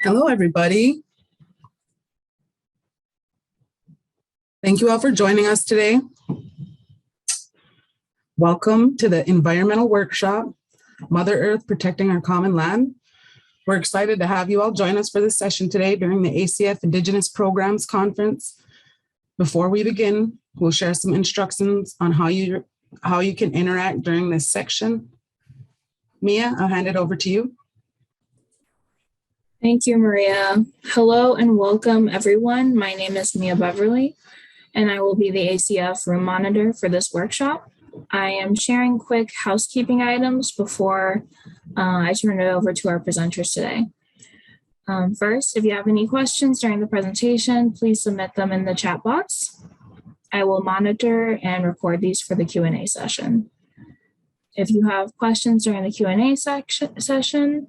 Hello, everybody. Thank you all for joining us today. Welcome to the environmental workshop, Mother Earth Protecting Our Common Land. We're excited to have you all join us for this session today during the ACF Indigenous Programs Conference. Before we begin, we'll share some instructions on how you can interact during this section. Mia, I'll hand it over to you. Thank you, Maria. Hello and welcome, everyone. My name is Mia Beverly, and I will be the ACF room monitor for this workshop. I am sharing quick housekeeping items before I turn it over to our presenters today. First, if you have any questions during the presentation, please submit them in the chat box. I will monitor and record these for the Q&A session. If you have questions during the Q&A session,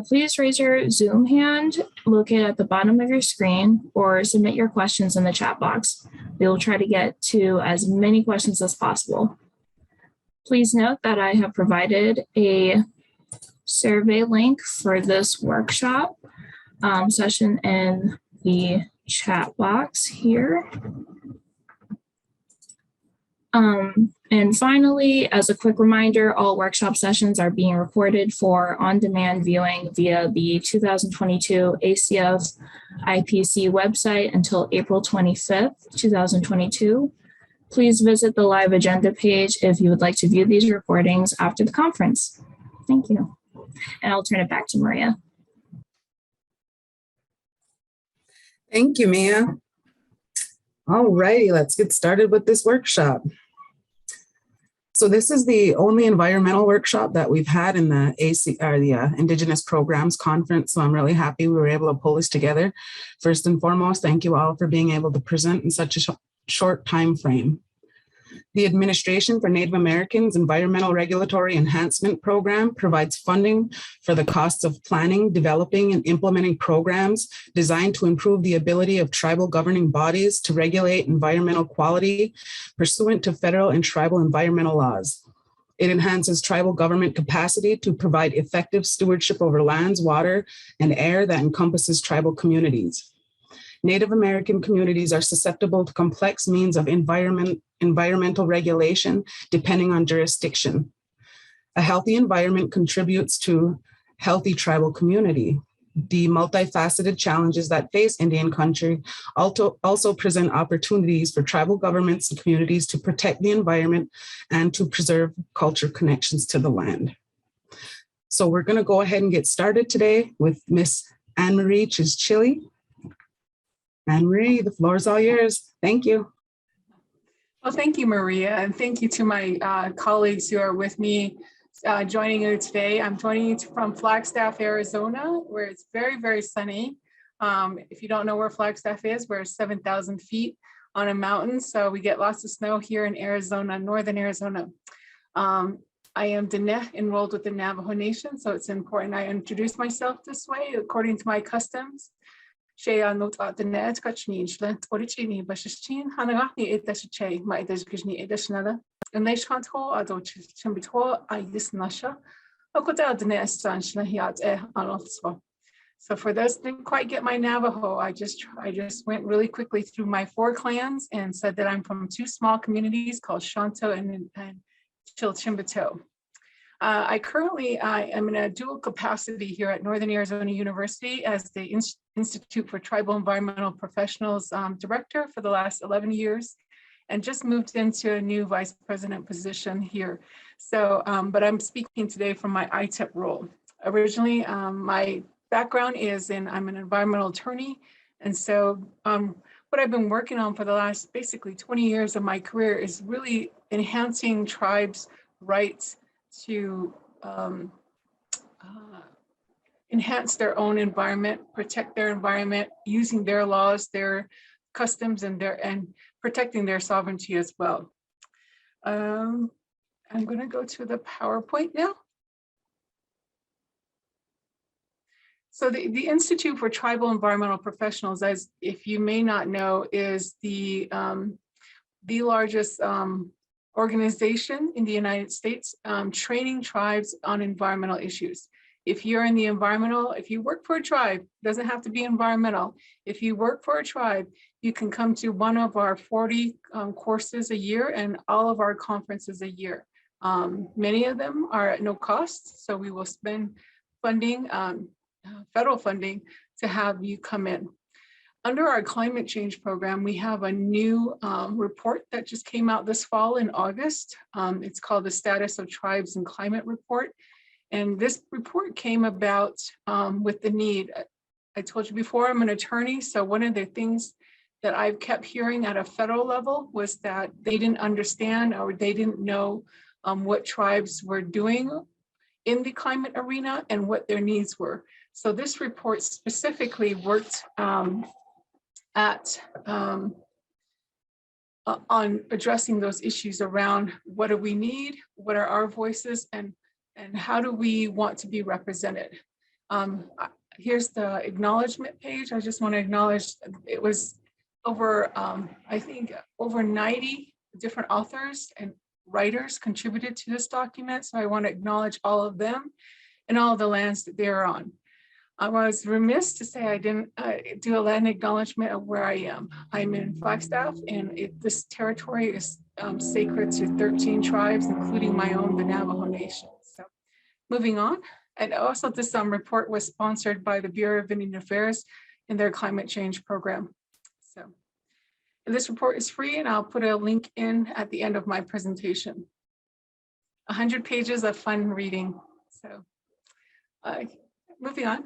please raise your Zoom hand located at the bottom of your screen or submit your questions in the chat box. We will try to get to as many questions as possible. Please note that I have provided a survey link for this workshop session in the chat box here. And finally, as a quick reminder, all workshop sessions are being recorded for on-demand viewing via the 2022 ACF IPC website until April 25th, 2022. Please visit the live agenda page if you would like to view these recordings after the conference. Thank you. And I'll turn it back to Maria. Thank you, Mia. All righty, let's get started with this workshop. So this is the only environmental workshop that we've had in the Indigenous Programs Conference. So I'm really happy we were able to pull this together. First and foremost, thank you all for being able to present in such a short time frame. The Administration for Native Americans Environmental Regulatory Enhancement Program provides funding for the costs of planning, developing, and implementing programs designed to improve the ability of tribal governing bodies to regulate environmental quality pursuant to federal and tribal environmental laws. It enhances tribal government capacity to provide effective stewardship over lands, water, and air that encompasses tribal communities. Native American communities are susceptible to complex means of environmental regulation depending on jurisdiction. A healthy environment contributes to healthy tribal community. The multifaceted challenges that face Indian country also present opportunities for tribal governments and communities to protect the environment and to preserve culture connections to the land. So we're going to go ahead and get started today with Miss Anne-Marie Chischili. Anne-Marie, the floor is all yours. Thank you. Well, thank you, Maria, and thank you to my colleagues who are with me joining you today. I'm joining you from Flagstaff, Arizona, where it's very, very sunny. If you don't know where Flagstaff is, we're 7,000 feet on a mountain, so we get lots of snow here in Arizona, northern Arizona. I am Diné, enrolled with the Navajo Nation, so it's important I introduce myself this way according to my customs. Not at the net, Kachni, Lent, Origini, Bashichin, Hanagani, Edeshe, my Edeshkini, Edeshnella, and they shan't hold, I don't chimbito, I this Nasha, I could tell the nest, and Shnahiat, Anotso. So for those who didn't quite get my Navajo, I just went really quickly through my 4 clans and said that I'm from 2 small communities called Shanto and Chilchimbito. I currently am in a dual capacity here at Northern Arizona University as the Institute for Tribal Environmental Professionals Director for the last 11 years, and just moved into a new Vice President position here. So, but I'm speaking today from my ITEP role. Originally, my background is I'm an environmental attorney, and so what I've been working on for the last basically 20 years of my career is really enhancing tribes' rights to enhance their own environment, protect their environment, using their laws, their customs, and protecting their sovereignty as well. I'm going to go to the PowerPoint now. So the Institute for Tribal Environmental Professionals, as if you may not know, is the largest organization in the United States training tribes on environmental issues. If you're in the environmental, if you work for a tribe, doesn't have to be environmental. If you work for a tribe, you can come to one of our 40 courses a year and all of our conferences a year. Many of them are at no cost, so we will spend funding, federal funding, to have you come in. Under our climate change program, we have a new report that just came out this fall in August. It's called the Status of Tribes and Climate Report. And this report came about with the need. I told you before, I'm an attorney, so one of the things that I've kept hearing at a federal level was that they didn't understand or they didn't know what tribes were doing in the climate arena and what their needs were. So this report specifically worked on addressing those issues around what do we need, what are our voices, and how do we want to be represented. Here's the acknowledgement page. I just want to acknowledge it was over, I think, over 90 different authors and writers contributed to this document. So I want to acknowledge all of them and all of the lands that they're on. I was remiss to say I didn't do a land acknowledgement of where I am. I'm in Flagstaff, and this territory is sacred to 13 tribes, including my own, the Navajo Nation. So moving on. And also this report was sponsored by the Bureau of Indian Affairs in their climate change program. So, and this report is free, and I'll put a link in at the end of my presentation. 100 pages of fun reading. So moving on.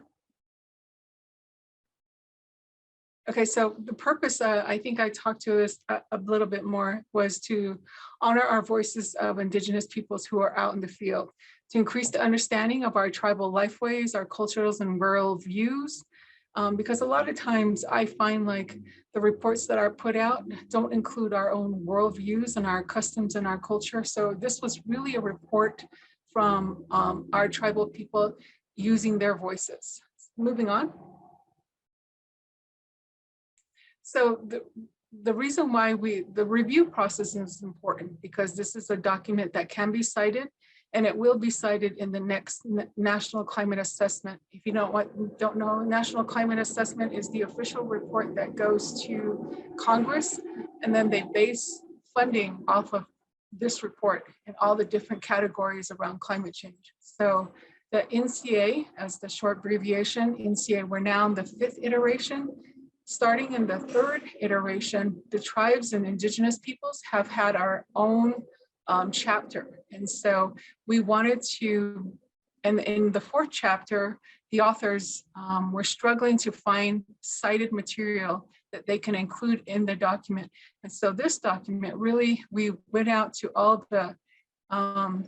Okay, so the purpose, I think I talked to this a little bit more, was to honor our voices of Indigenous peoples who are out in the field, to increase the understanding of our tribal lifeways, our cultures and rural views, because a lot of times I find like the reports that are put out don't include our own worldviews and our customs and our culture. So this was really a report from our tribal people using their voices. Moving on. So the reason why the review process is important, because this is a document that can be cited, and it will be cited in the next National Climate Assessment. If you don't know, National Climate Assessment is the official report that goes to Congress, and then they base funding off of this report in all the different categories around climate change. So the NCA, as the short abbreviation, NCA, we're now in the 5th iteration. Starting in the 3rd iteration, the tribes and Indigenous peoples have had our own chapter. And so we wanted to, and in the 4th chapter, the authors were struggling to find cited material that they can include in the document. And so this document, really, we went out to all the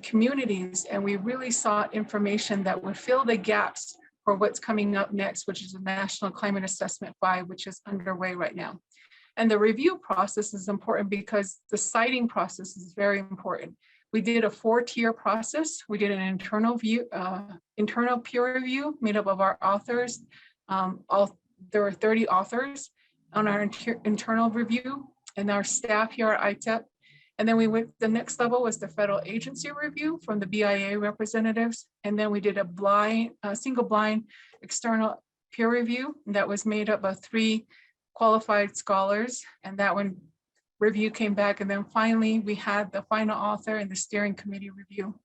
communities, and we really sought information that would fill the gaps for what's coming up next, which is the National Climate Assessment 5, which is underway right now. And the review process is important because the citing process is very important. We did a 4-tier process. We did an internal peer review made up of our authors. There were 30 authors on our internal review, and our staff here at ITEP. And then we went, the next level was the federal agency review from the BIA representatives. And then we did a single blind external peer review that was made up of 3 qualified scholars. And that one review came back. And then finally, we had the final author and the steering committee review.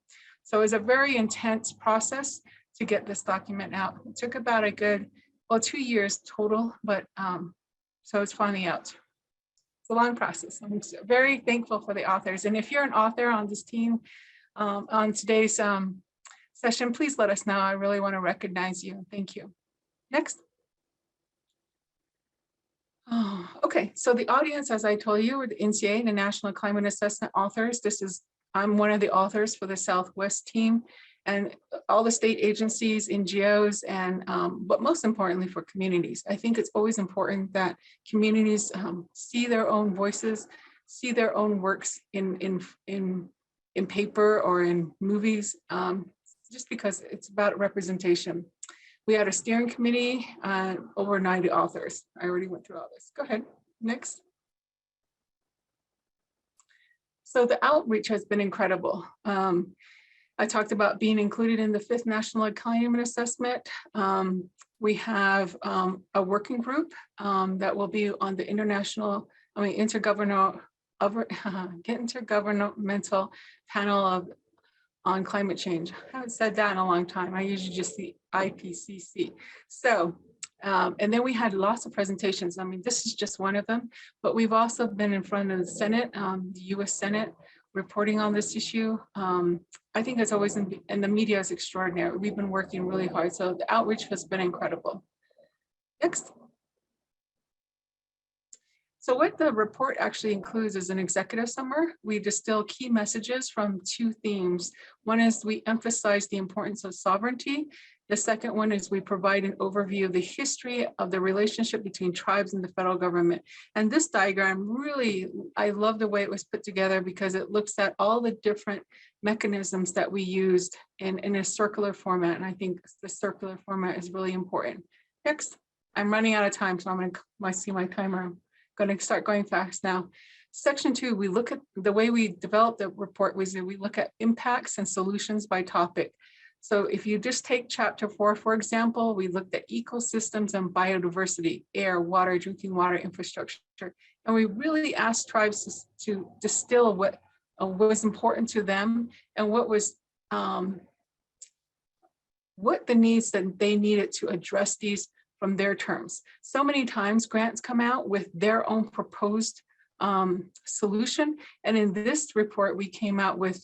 So it was a very intense process to get this document out. It took about a good, 2 years total, but so it's finally out. It's a long process. I'm very thankful for the authors. And if you're an author on this team, on today's session, please let us know. I really want to recognize you. Thank you. Next. Oh, okay, so the audience, as I told you, are the NCA, the National Climate Assessment authors. I'm one of the authors for the Southwest team, and all the state agencies, NGOs, and but most importantly for communities. I think it's always important that communities see their own voices, see their own works in paper or in movies, just because it's about representation. We had a steering committee, over 90 authors. I already went through all this. Go ahead, next. So the outreach has been incredible. I talked about being included in the 5th National Climate Assessment. We have a working group that will be on the intergovernmental panel on climate change. I haven't said that in a long time. I usually just see IPCC. So, and then we had lots of presentations. I mean, this is just one of them, but we've also been in front of the Senate, the US Senate, reporting on this issue. I think it's always and the media is extraordinary. We've been working really hard. So the outreach has been incredible. Next. So what the report actually includes is an executive summary. We distill key messages from 2 themes. One is we emphasize the importance of sovereignty. The second one is we provide an overview of the history of the relationship between tribes and the federal government. And this diagram really, I love the way it was put together because it looks at all the different mechanisms that we used in a circular format. And I think the circular format is really important. Next, I'm running out of time, so I'm going to see my timer. I'm going to start going fast now. Section 2, we look at the way we developed the report was that we look at impacts and solutions by topic. So if you just take chapter 4, for example, we looked at ecosystems and biodiversity, air, water, drinking water, infrastructure. And we really asked tribes to distill what was important to them and what was what the needs that they needed to address these from their terms. So many times grants come out with their own proposed solution. And in this report, we came out with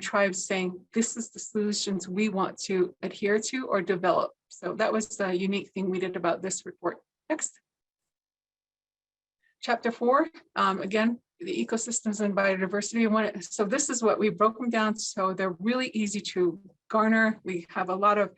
tribes saying, this is the solutions we want to adhere to or develop. So that was the unique thing we did about this report. Next. Chapter 4, again, the ecosystems and biodiversity. So this is what we broke them down. So they're really easy to garner. We have a lot of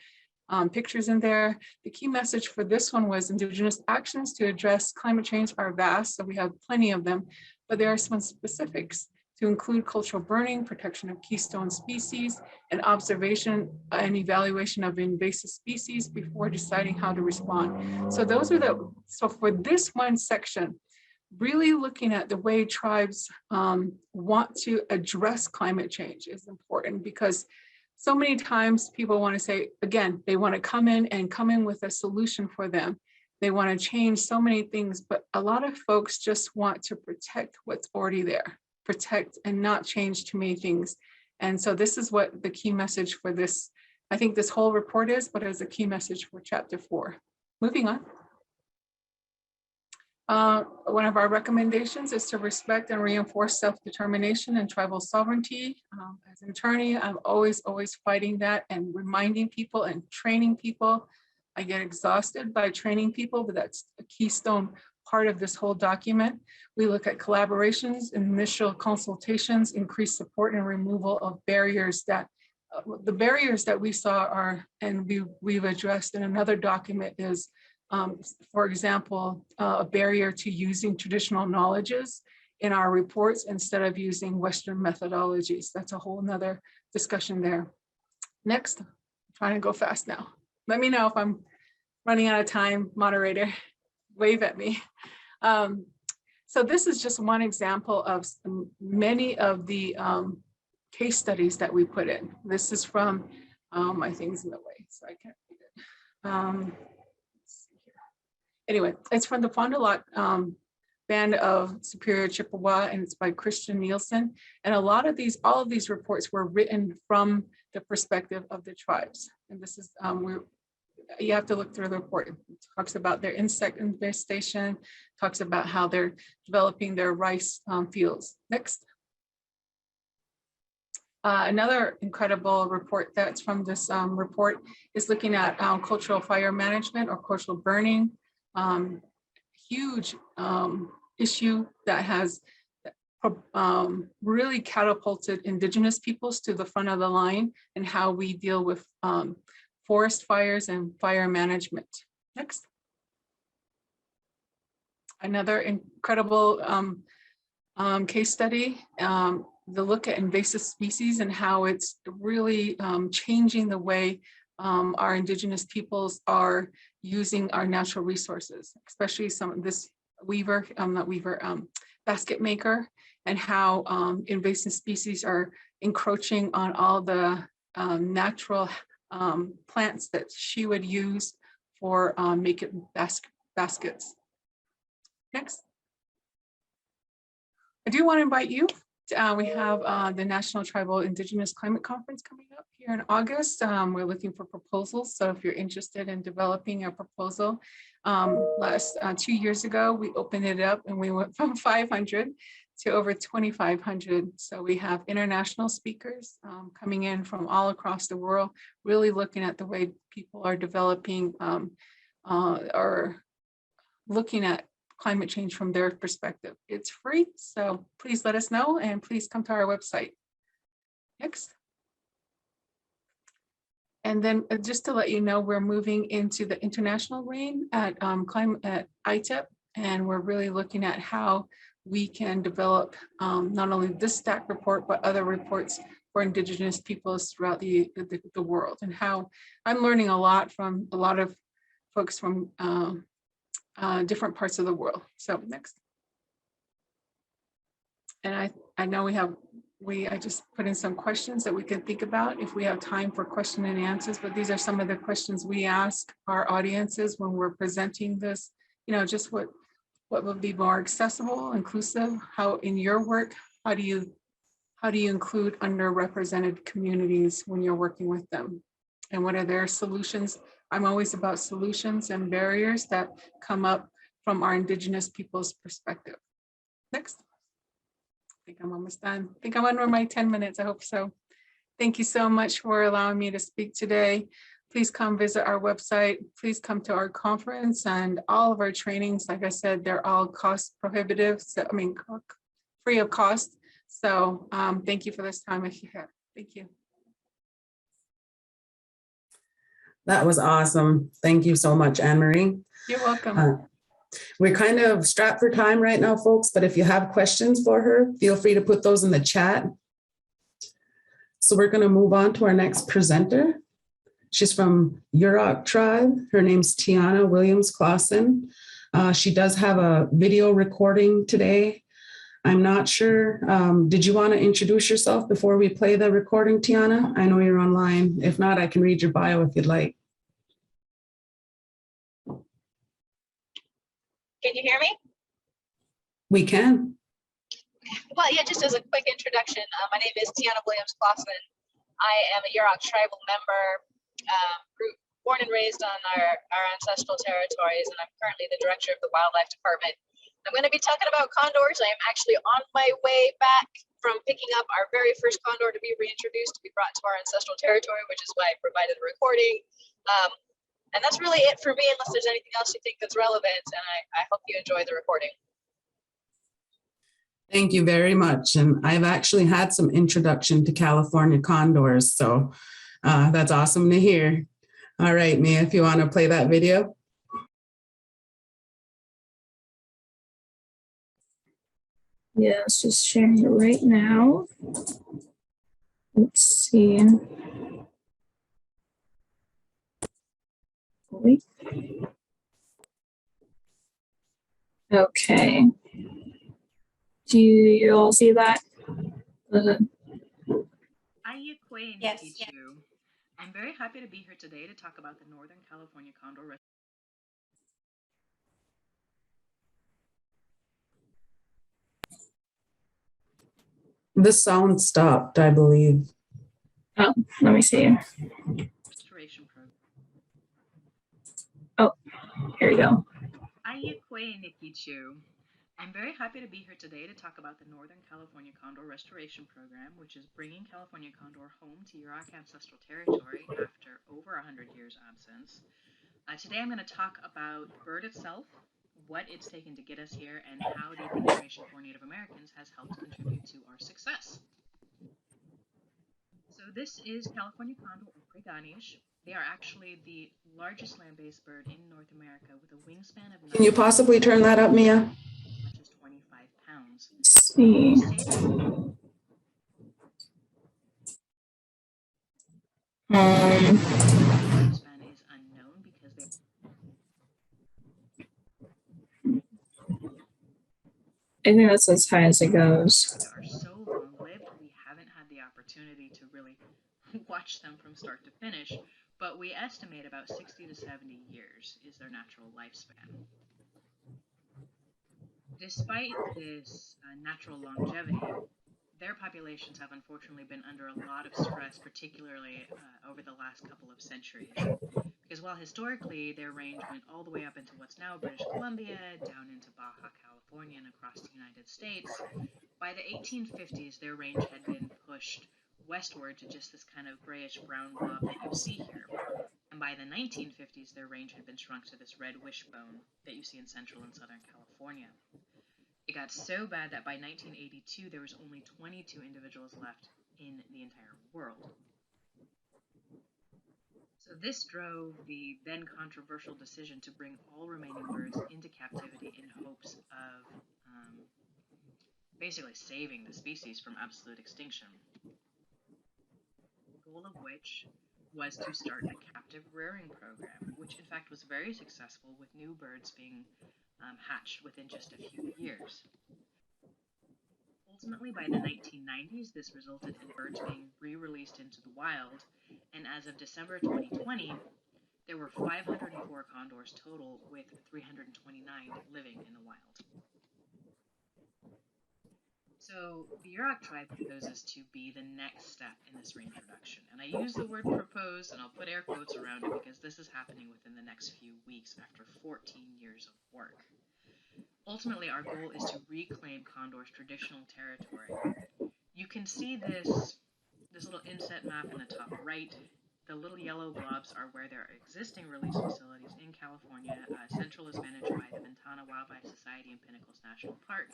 pictures in there. The key message for this one was Indigenous actions to address climate change are vast. So we have plenty of them, but there are some specifics to include cultural burning, protection of keystone species, and observation and evaluation of invasive species before deciding how to respond. So those are so for this one section, really looking at the way tribes want to address climate change is important because so many times people want to say, again, they want to come in with a solution for them. They want to change so many things, but a lot of folks just want to protect what's already there. Protect and not change too many things. And so this is what the key message for this, I think this whole report is, but as a key message for chapter 4. Moving on. One of our recommendations is to respect and reinforce self-determination and tribal sovereignty. As an attorney, I'm always fighting that and reminding people and training people. I get exhausted by training people, but that's a keystone part of this whole document. We look at collaborations, initial consultations, increased support and removal of barriers that the barriers that we saw are, and we've addressed in another document is, for example, a barrier to using traditional knowledges in our reports instead of using Western methodologies. That's a whole nother discussion there. Next, I'm trying to go fast now. Let me know if I'm running out of time, moderator. Wave at me. So this is just one example of many of the case studies that we put in. This is from, my thing's in the way, so I can't read it. Let's see here. Anyway, it's from the Fond du Lac Band of Superior Chippewa, and it's by Christian Nielsen. And a lot of these, all of these reports were written from the perspective of the tribes. And this is, you have to look through the report. It talks about their insect infestation, talks about how they're developing their rice fields. Next. Another incredible report that's from this report is looking at cultural fire management or cultural burning. Huge issue that has really catapulted Indigenous peoples to the front of the line and how we deal with forest fires and fire management. Next. Another incredible case study, the look at invasive species and how it's really changing the way our Indigenous peoples are using our natural resources, especially some of this basket maker, and how invasive species are encroaching on all the natural plants that she would use for making baskets. Next. I do want to invite you. We have the National Tribal Indigenous Climate Conference coming up here in August. We're looking for proposals. So if you're interested in developing a proposal, last 2 years ago, we opened it up and we went from 500 to over 2,500. So we have international speakers coming in from all across the world, really looking at the way people are developing or looking at climate change from their perspective. It's free, so please let us know and please come to our website. Next. And then just to let you know, we're moving into the international reign at ITEP, and we're really looking at how we can develop not only this stack report, but other reports for Indigenous peoples throughout the world, and how I'm learning a lot from a lot of folks from different parts of the world. So next. And I know I just put in some questions that we can think about if we have time for question and answers, but these are some of the questions we ask our audiences when we're presenting this, just what would be more accessible, inclusive, how in your work, how do you include underrepresented communities when you're working with them? And what are their solutions? I'm always about solutions and barriers that come up from our Indigenous people's perspective. Next. I think I'm almost done. I think I'm under my 10 minutes. I hope so. Thank you so much for allowing me to speak today. Please come visit our website. Please come to our conference and all of our trainings. Like I said, they're all cost prohibitive. So, free of cost. So thank you for this time if you have. Thank you. That was awesome. Thank you so much, Anne-Marie. You're welcome. We're kind of strapped for time right now, folks, but if you have questions for her, feel free to put those in the chat. So we're going to move on to our next presenter. She's from Yurok tribe. Her name's Tiana Williams Clawson. She does have a video recording today. I'm not sure. Did you want to introduce yourself before we play the recording, Tiana? I know you're online. If not, I can read your bio if you'd like. Can you hear me? We can. Well, yeah, just as a quick introduction, my name is Tiana Williams Classman. I am a Yurok tribal member, born and raised on our ancestral territories, and I'm currently the director of the wildlife department. I'm going to be talking about condors. I am actually on my way back from picking up our very first condor to be reintroduced, to be brought to our ancestral territory, which is why I provided the recording. And that's really it for me, unless there's anything else you think that's relevant. And I hope you enjoy the recording. Thank you very much. And I've actually had some introduction to California condors, so that's awesome to hear. All right, Mia, if you want to play that video. Yeah, it's just sharing it right now. Let's see. Wait. Okay. Do you all see that? Yes. I'm very happy to be here today to talk about the Northern California Condor. The sound stopped, I believe. Oh, let me see. Restoration program. Oh, here we go. I'm very happy to be here today to talk about the Northern California Condor Restoration Program, which is bringing California condor home to Yurok ancestral territory after over 100 years absence. Today I'm going to talk about the bird itself, what it's taken to get us here, and how the administration for Native Americans has helped contribute to our success. So this is California condor, or Praganis. They are actually the largest land-based bird in North America with a wingspan of... Can you possibly turn that up, Mia? As much as 25 pounds. Let's see. Wingspan is unknown because they... I think that's as high as it goes. are so long-lived, we haven't had the opportunity to really watch them estimate about 60 to 70 years is their natural lifespan. Despite this natural longevity, their populations have unfortunately been under a lot of stress, particularly over the last couple of centuries. Because while historically their range went all the way up into what's now British Columbia, down into Baja California, and across the United States, by the 1850s their range had been pushed westward to just this kind of grayish-brown blob that you see here. And by the 1950s their range had been shrunk to this red wishbone that you see in central and southern California. It got so bad that by 1982 there was only 22 individuals left in the entire world. So this drove the then controversial decision to bring all remaining birds into captivity in hopes of basically saving the species from absolute extinction. The goal of which was to start a captive rearing program, which in fact was very successful, with new birds being hatched within just a few years. Ultimately, by the 1990s, this resulted in birds being re-released into the wild, and as of December 2020, there were 504 condors total, with 329 living in the wild. So the Yurok tribe proposes to be the next step in this reintroduction, and I use the word propose, and I'll put air quotes around it because this is happening within the next few weeks after 14 years of work. Ultimately, our goal is to reclaim Condor's traditional territory. You can see this little inset map in the top right. The little yellow blobs are where there are existing release facilities in California. Central is managed by the Ventana Wildlife Society and Pinnacles National Park,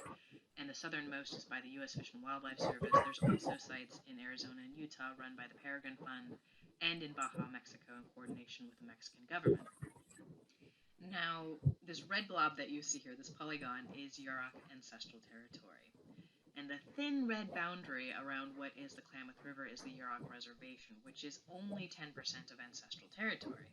and the southernmost is by the U.S. Fish and Wildlife Service. There's also sites in Arizona and Utah run by the Peregrine Fund, and in Baja, Mexico, in coordination with the Mexican government. Now, this red blob that you see here, this polygon, is Yurok ancestral territory. And the thin red boundary around what is the Klamath River is the Yurok Reservation, which is only 10% of ancestral territory.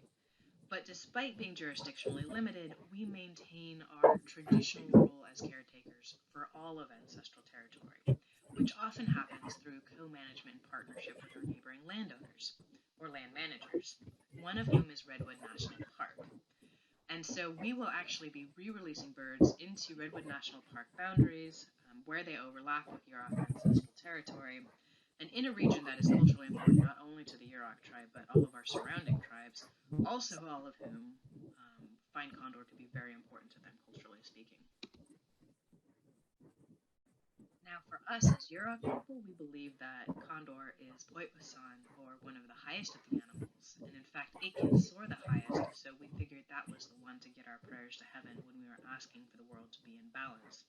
But despite being jurisdictionally limited, we maintain our traditional role as caretakers for all of ancestral territory, which often happens through co-management and partnership with our neighboring landowners, or land managers, one of whom is Redwood National Park. And so we will actually be re-releasing birds into Redwood National Park boundaries, where they overlap with Yurok ancestral territory, and in a region that is culturally important not only to the Yurok tribe, but all of our surrounding tribes, also all of whom find Condor to be very important to them, culturally speaking. Now, for us as Yurok people, we believe that Condor is Poitwasan, or one of the highest of the animals, and in fact, it can soar the highest, so we figured that was the one to get our prayers to heaven when we were asking for the world to be in balance.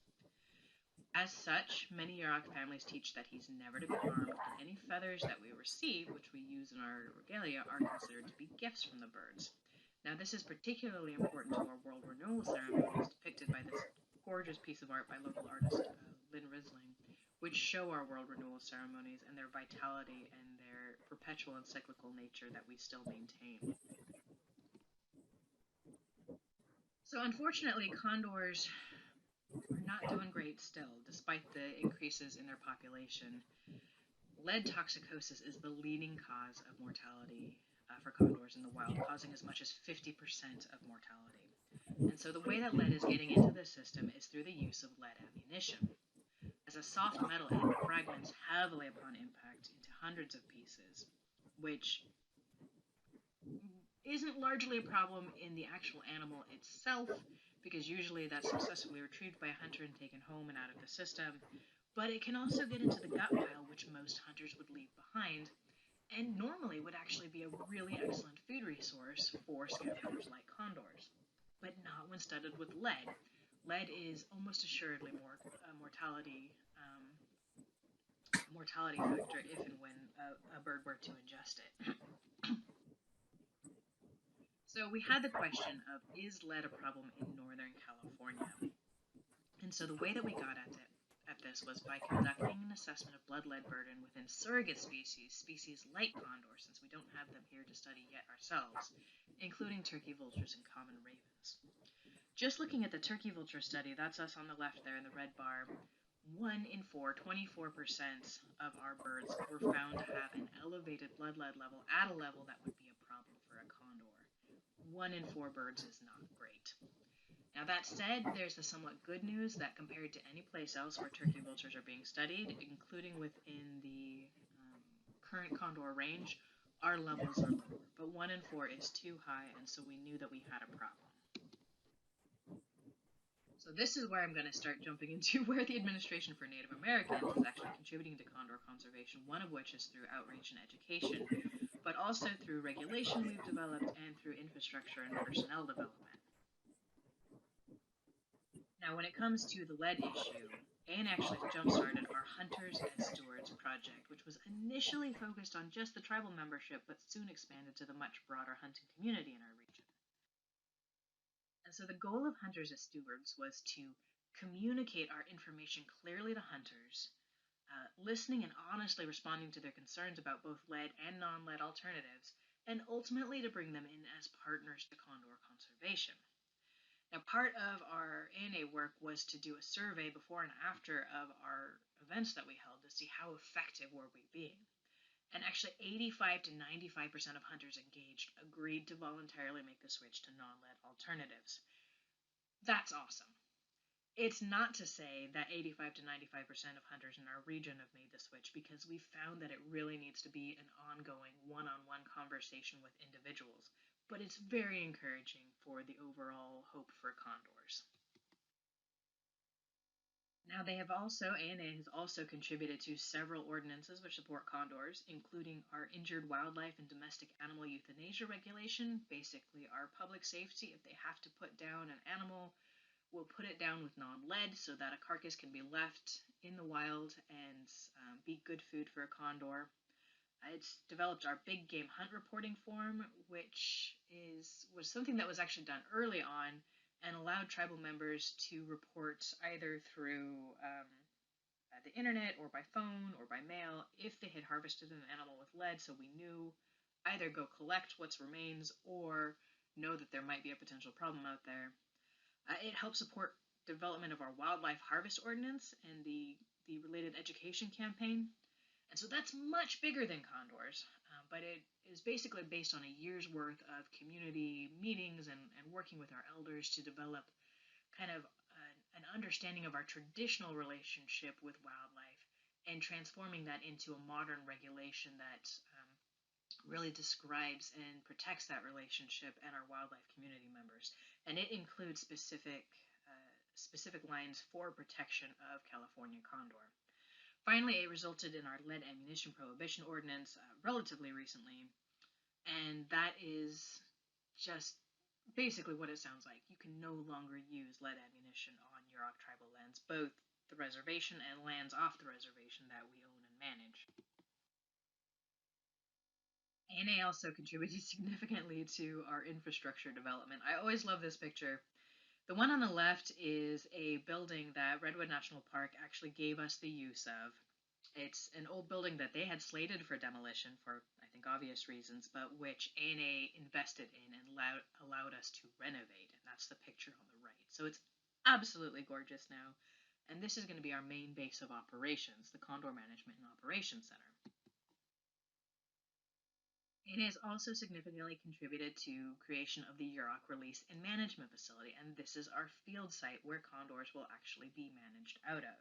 As such, many Yurok families teach that he's never to be harmed, and any feathers that we receive, which we use in our regalia, are considered to be gifts from the birds. Now, this is particularly important to our World Renewal ceremonies, depicted by this gorgeous piece of art by local artist Lynn Risling, which show our World Renewal ceremonies and their vitality and their perpetual and cyclical nature that we still maintain. So unfortunately, condors are not doing great still, despite the increases in their population. Lead toxicosis is the leading cause of mortality for condors in the wild, causing as much as 50% of mortality. And so the way that lead is getting into the system is through the use of lead ammunition. As a soft metal, it fragments heavily upon impact into hundreds of pieces, which isn't largely a problem in the actual animal itself, because usually that's successfully retrieved by a hunter and taken home and out of the system, but it can also get into the gut pile, which most hunters would leave behind, and normally would actually be a really excellent food resource for scavengers like condors, but not when studded with lead. Lead is almost assuredly more mortality factor if and when a bird were to ingest it. So we had the question of, is lead a problem in Northern California? And so the way that we got at this was by conducting an assessment of blood lead burden within surrogate species like condor, since we don't have them here to study yet ourselves, including turkey vultures and common ravens. Just looking at the turkey vulture study, that's us on the left there in the red bar, 1 in 4, 24% of our birds were found to have an elevated blood lead level at a level that would be a problem for a condor. 1 in 4 birds is not great. Now that said, there's the somewhat good news that compared to any place else where turkey vultures are being studied, including within the current Condor range, our levels are lower. But 1 in 4 is too high, and so we knew that we had a problem. So this is where I'm going to start jumping into where the Administration for Native Americans is actually contributing to condor conservation, one of which is through outreach and education, but also through regulation we've developed and through infrastructure and personnel development. Now, when it comes to the lead issue, ANA actually jump-started our Hunters as Stewards project, which was initially focused on just the tribal membership, but soon expanded to the much broader hunting community in our region. And so the goal of Hunters as Stewards was to communicate our information clearly to hunters, listening and honestly responding to their concerns about both lead and non-lead alternatives, and ultimately to bring them in as partners to condor conservation. Now, part of our ANA work was to do a survey before and after of our events that we held to see how effective were we being. And actually 85 to 95% of hunters engaged agreed to voluntarily make the switch to non-lead alternatives. That's awesome. It's not to say that 85 to 95% of hunters in our region have made the switch, because we found that it really needs to be an ongoing one-on-one conversation with individuals. But it's very encouraging for the overall hope for condors. Now, ANA has also contributed to several ordinances which support condors, including our injured wildlife and domestic animal euthanasia regulation, basically our public safety. If they have to put down an animal, we'll put it down with non-lead so that a carcass can be left in the wild and be good food for a condor. It's developed our big game hunt reporting form, which was something that was actually done early on and allowed tribal members to report either through the internet or by phone or by mail if they had harvested an animal with lead, so we knew either go collect what's remains or know that there might be a potential problem out there. It helps support development of our wildlife harvest ordinance and the related education campaign. And so that's much bigger than condors, but it is basically based on a year's worth of community meetings and working with our elders to develop kind of an understanding of our traditional relationship with wildlife and transforming that into a modern regulation that really describes and protects that relationship and our wildlife community members. And it includes specific lines for protection of California condor. Finally, it resulted in our lead ammunition prohibition ordinance relatively recently, and that is just basically what it sounds like. You can no longer use lead ammunition on Yurok tribal lands, both the reservation and lands off the reservation that we own and manage. ANA also contributed significantly to our infrastructure development. I always love this picture. The one on the left is a building that Redwood National Park actually gave us the use of. It's an old building that they had slated for demolition for, I think, obvious reasons, but which ANA invested in and allowed us to renovate, and that's the picture on the right. So it's absolutely gorgeous now, and this is going to be our main base of operations, the Condor Management and Operations Center. ANA has also significantly contributed to creation of the Yurok Release and Management Facility, and this is our field site where condors will actually be managed out of.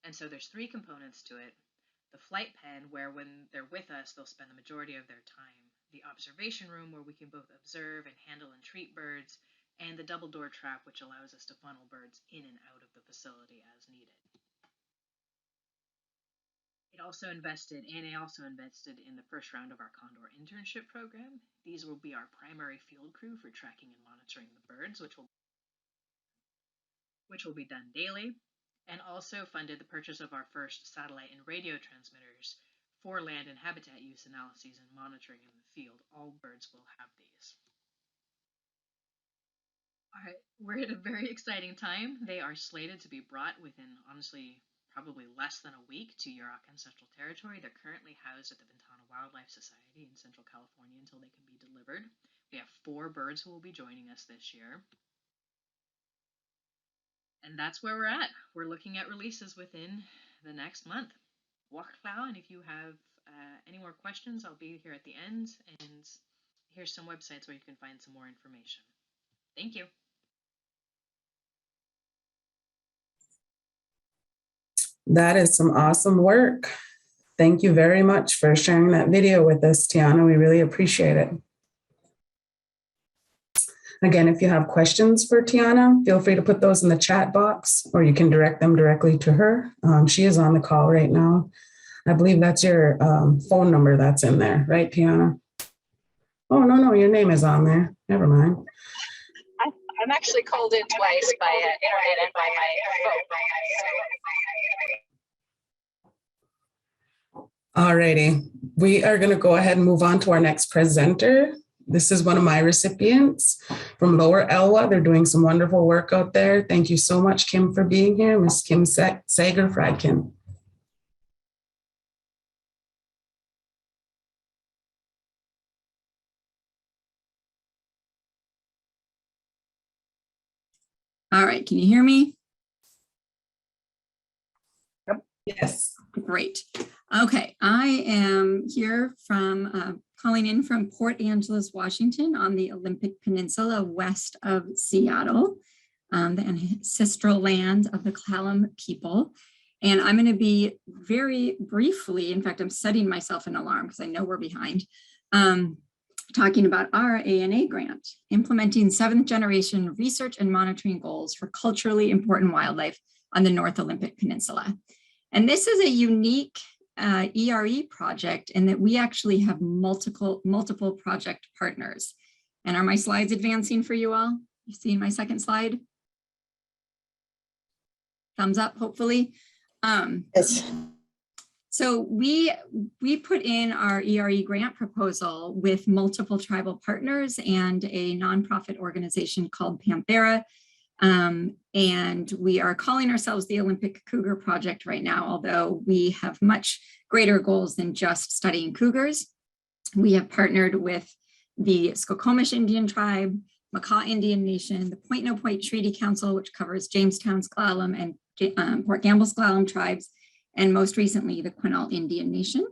And so there's 3 components to it. The flight pen, where when they're with us, they'll spend the majority of their time. The observation room, where we can both observe and handle and treat birds. And the double door trap, which allows us to funnel birds in and out of the facility as needed. ANA also invested in the first round of our Condor Internship program. These will be our primary field crew for tracking and monitoring the birds, which will be done daily, and also funded the purchase of our first satellite and radio transmitters for land and habitat use analyses and monitoring in the field. All birds will have these. All right, we're at a very exciting time. They are slated to be brought within, honestly, probably less than a week to Yurok Ancestral Territory. They're currently housed at the Ventana Wildlife Society in Central California until they can be delivered. We have 4 birds who will be joining us this year. And that's where we're at. We're looking at releases within the next month. Waklau, and if you have any more questions, I'll be here at the end. And here's some websites where you can find some more information. Thank you. That is some awesome work. Thank you very much for sharing that video with us, Tiana. We really appreciate it. Again, if you have questions for Tiana, feel free to put those in the chat box, or you can direct them directly to her. She is on the call right now. I believe that's your phone number that's in there, right, Tiana? Oh, no, your name is on there. Never mind. I'm actually called in twice by internet and by my phone. All righty. We are going to go ahead and move on to our next presenter. This is one of my recipients from Lower Elwha. They're doing some wonderful work out there. Thank you so much, Kim, for being here. Miss Kim Sager-Fradkin. All right, can you hear me? Yes. Great. Okay, I am here from calling in from Port Angeles, Washington on the Olympic Peninsula west of Seattle, the ancestral land of the Clallam people. And I'm going to be very briefly, in fact, I'm setting myself an alarm because I know we're behind, talking about our ANA grant, implementing 7th generation research and monitoring goals for culturally important wildlife on the North Olympic Peninsula. And this is a unique ERE project in that we actually have multiple project partners. And are my slides advancing for you all? You see my second slide? Thumbs up, hopefully. Yes. So we put in our ERE grant proposal with multiple tribal partners and a nonprofit organization called Panthera. And we are calling ourselves the Olympic Cougar Project right now, although we have much greater goals than just studying cougars. We have partnered with the Skokomish Indian Tribe, Makah Indian Nation, the Point No Point Treaty Council, which covers Jamestown's Clallam and Port Gamble's Clallam tribes, and most recently the Quinault Indian Nation.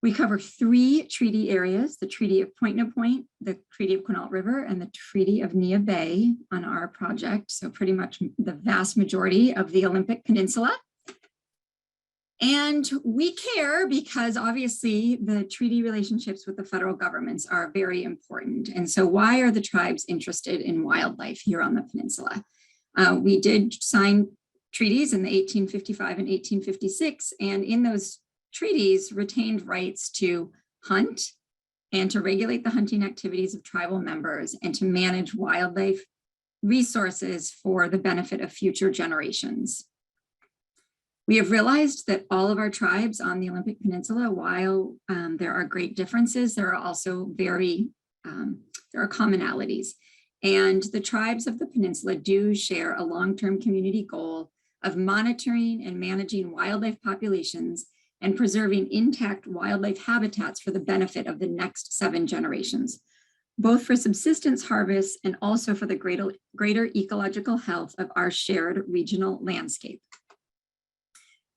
We cover 3 treaty areas, the Treaty of Point No Point, the Treaty of Quinault River, and the Treaty of Nia Bay on our project. So pretty much the vast majority of the Olympic Peninsula. And we care because obviously the treaty relationships with the federal governments are very important. And so why are the tribes interested in wildlife here on the peninsula? We did sign treaties in the 1855 and 1856, and in those treaties retained rights to hunt and to regulate the hunting activities of tribal members and to manage wildlife resources for the benefit of future generations. We have realized that all of our tribes on the Olympic Peninsula, while there are great differences, there are also there are commonalities. And the tribes of the peninsula do share a long-term community goal of monitoring and managing wildlife populations and preserving intact wildlife habitats for the benefit of the next 7 generations, both for subsistence harvests and also for the greater ecological health of our shared regional landscape.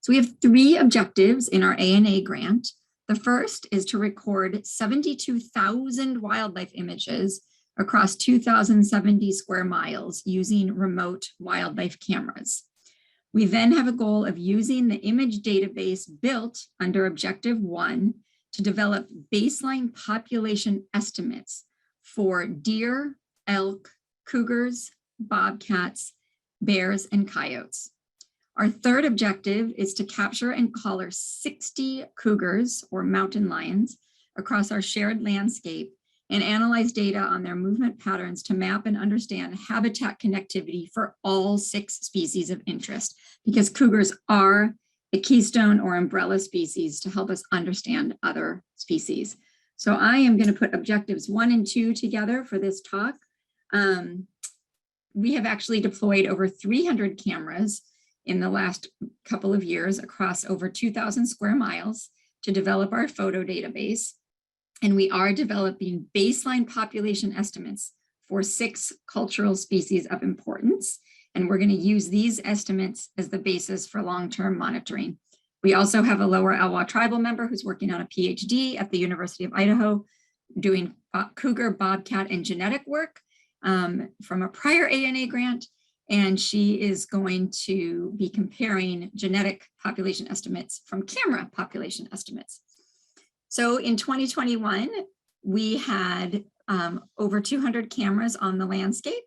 So we have 3 objectives in our ANA grant. The first is to record 72,000 wildlife images across 2,070 square miles using remote wildlife cameras. We then have a goal of using the image database built under Objective 1 to develop baseline population estimates for deer, elk, cougars, bobcats, bears, and coyotes. Our third objective is to capture and collar 60 cougars or mountain lions across our shared landscape and analyze data on their movement patterns to map and understand habitat connectivity for all 6 species of interest, because cougars are a keystone or umbrella species to help us understand other species. So I am going to put objectives 1 and 2 together for this talk. We have actually deployed over 300 cameras in the last couple of years across over 2,000 square miles to develop our photo database. And we are developing baseline population estimates for 6 cultural species of importance. And we're going to use these estimates as the basis for long-term monitoring. We also have a Lower Elwha tribal member who's working on a PhD at the University of Idaho doing cougar, bobcat, and genetic work from a prior ANA grant. And she is going to be comparing genetic population estimates from camera population estimates. So in 2021, we had over 200 cameras on the landscape.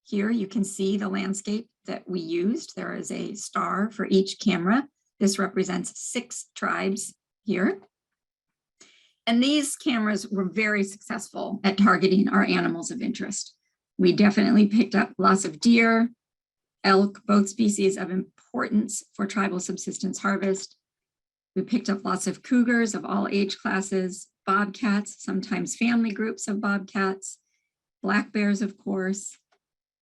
Here you can see the landscape that we used. There is a star for each camera. This represents 6 tribes here. And these cameras were very successful at targeting our animals of interest. We definitely picked up lots of deer, elk, both species of importance for tribal subsistence harvest. We picked up lots of cougars of all age classes, bobcats, sometimes family groups of bobcats, black bears, of course,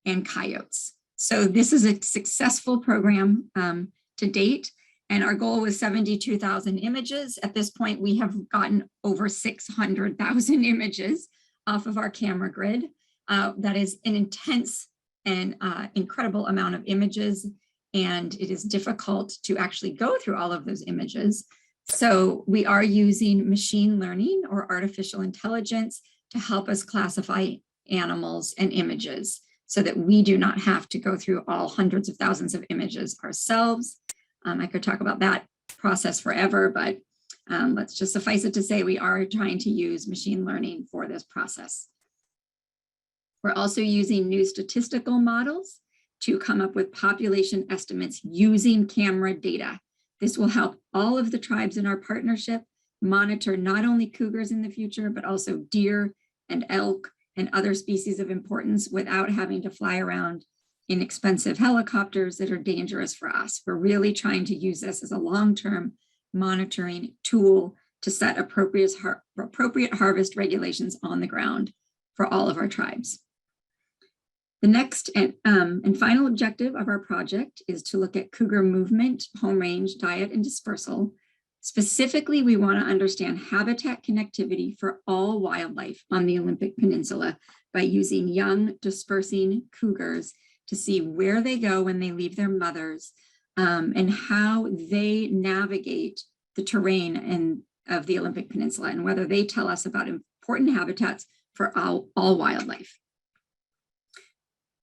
and coyotes. So this is a successful program to date, and our goal was 72,000 images. At this point, we have gotten over 600,000 images off of our camera grid. That is an intense and incredible amount of images, and it is difficult to actually go through all of those images. So we are using machine learning or artificial intelligence to help us classify animals and images so that we do not have to go through all hundreds of thousands of images ourselves. I could talk about that process forever, but let's just suffice it to say we are trying to use machine learning for this process. We're also using new statistical models to come up with population estimates using camera data. This will help all of the tribes in our partnership monitor not only cougars in the future, but also deer and elk and other species of importance without having to fly around in expensive helicopters that are dangerous for us. We're really trying to use this as a long-term monitoring tool to set appropriate harvest regulations on the ground for all of our tribes. The next and final objective of our project is to look at cougar movement, home range, diet, and dispersal. Specifically, we want to understand habitat connectivity for all wildlife on the Olympic Peninsula by using young dispersing cougars to see where they go when they leave their mothers and how they navigate the terrain of the Olympic Peninsula and whether they tell us about important habitats for all wildlife.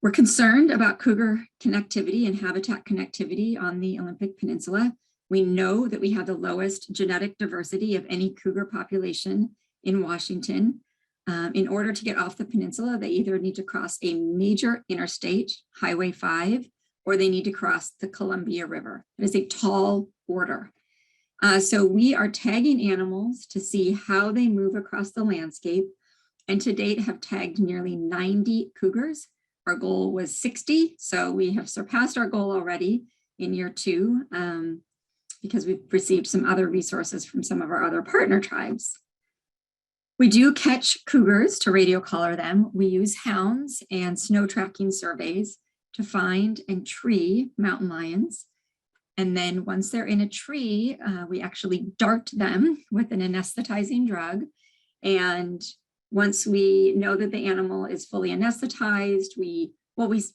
We're concerned about cougar connectivity and habitat connectivity on the Olympic Peninsula. We know that we have the lowest genetic diversity of any cougar population in Washington. In order to get off the peninsula, they either need to cross a major interstate, Highway 5, or they need to cross the Columbia River. It is a tall order. So we are tagging animals to see how they move across the landscape, and to date have tagged nearly 90 cougars. Our goal was 60, so we have surpassed our goal already in year 2 because we've received some other resources from some of our other partner tribes. We do catch cougars to radio collar them. We use hounds and snow tracking surveys to find and tree mountain lions. And then once they're in a tree, we actually dart them with an anesthetizing drug. And once we know that the animal is fully anesthetized, we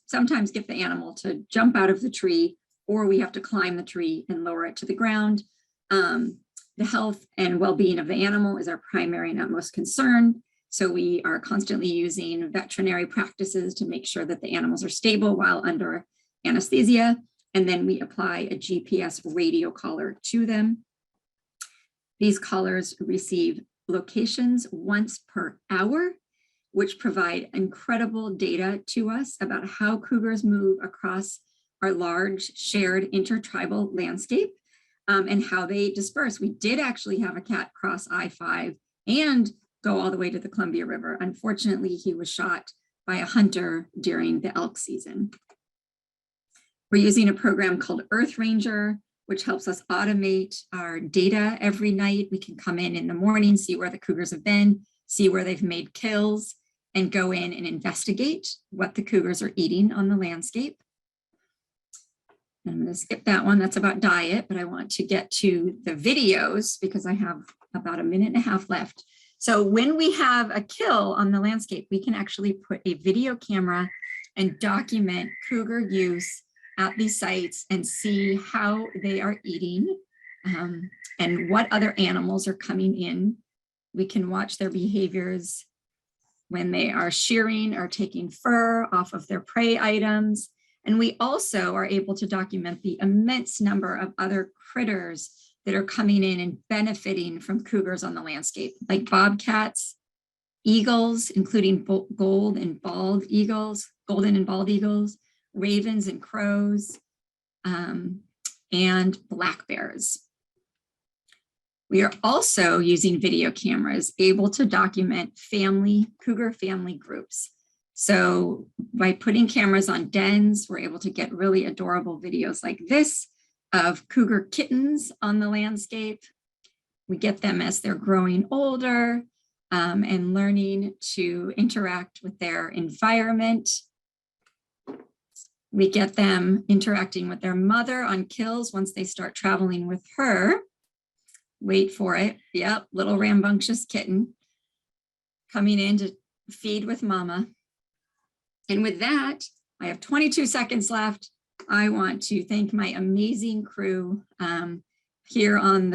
sometimes get the animal to jump out of the tree, or we have to climb the tree and lower it to the ground. The health and well-being of the animal is our primary and utmost concern. So we are constantly using veterinary practices to make sure that the animals are stable while under anesthesia. And then we apply a GPS radio collar to them. These collars receive locations once per hour, which provide incredible data to us about how cougars move across our large shared intertribal landscape and how they disperse. We did actually have a cat cross I-5 and go all the way to the Columbia River. Unfortunately, he was shot by a hunter during the elk season. We're using a program called Earth Ranger, which helps us automate our data every night. We can come in the morning, see where the cougars have been, see where they've made kills, and go in and investigate what the cougars are eating on the landscape. I'm going to skip that one. That's about diet, but I want to get to the videos because I have about a minute and a half left. So when we have a kill on the landscape, we can actually put a video camera and document cougar use at these sites and see how they are eating and what other animals are coming in We can watch their behaviors when they are shearing or taking fur off of their prey items. And we also are able to document the immense number of other critters that are coming in and benefiting from cougars on the landscape, like bobcats, eagles, including golden and bald eagles, ravens and crows, and black bears. We are also using video cameras able to document cougar family groups. So by putting cameras on dens, we're able to get really adorable videos like this of cougar kittens on the landscape. We get them as they're growing older and learning to interact with their environment. We get them interacting with their mother on kills once they start traveling with her. Wait for it. Yep, little rambunctious kitten coming in to feed with mama. And with that, I have 22 seconds left. I want to thank my amazing crew here on